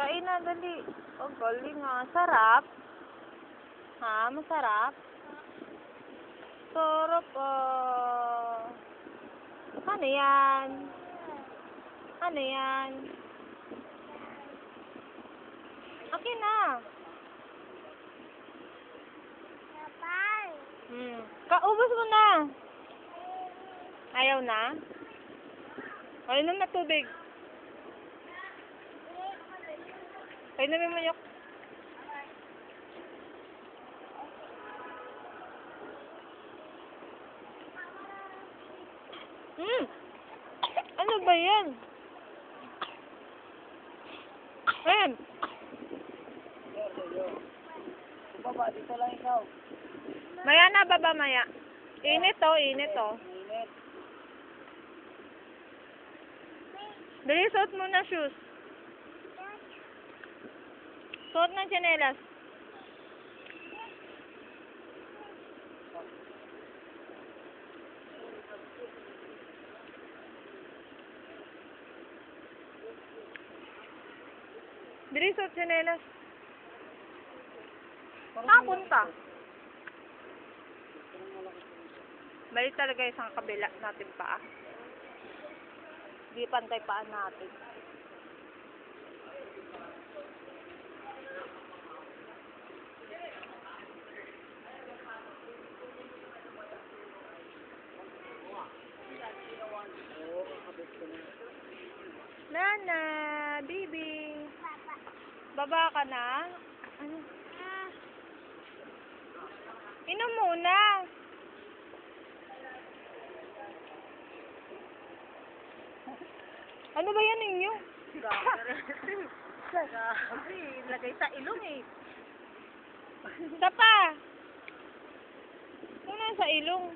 Kain na, dali. Oh, galing ah. Sarap. Ha? Masarap? Sarap ah. Ano yan? Ano yan? Akin na. Kaubos mo na. Ayaw na? Ayaw na tubig. Ayaw na may mayok. Ano ba yan? Baba, dito lang ikaw. Maya na, baba maya. Init to, init to. Init. Dali, suot mo na shoes. Suot ng tsinelas. Dali, suot tsinelas. Papunta. Balik talaga isang kabila natin paa. Di pantay paan natin. Nana, baby. Baba ka na? Ano? Inom muna. Ano ba yan ninyo? Grabe, lagay sa ilong eh. Isa pa. Muna sa ilong.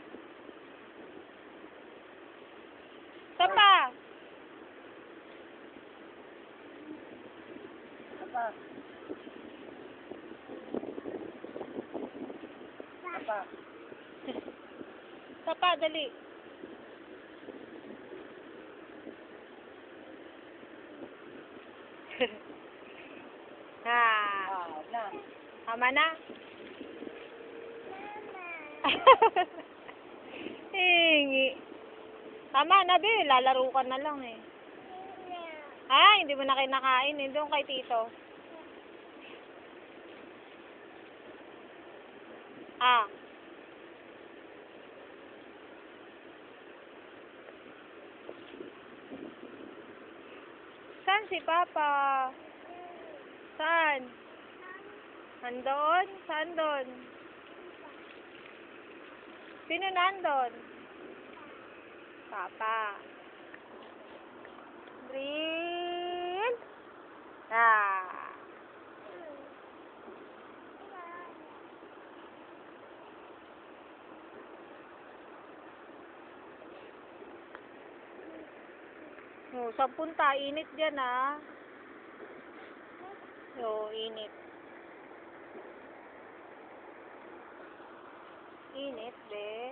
Isa pa. Apa? Apa? Isa pa, dali. Na. Tama na? Hingi. Tama na, be. Lalaro ka na lang eh. Ay, hindi mo na kinakain eh. Doon kay tito. Ah. Saan si Papa? Saan? Nandun? Saan doon? Sino nandun? Papa. Green. Ah. Oh, saan punta? Init dyan ah. Oh, init. Init, be.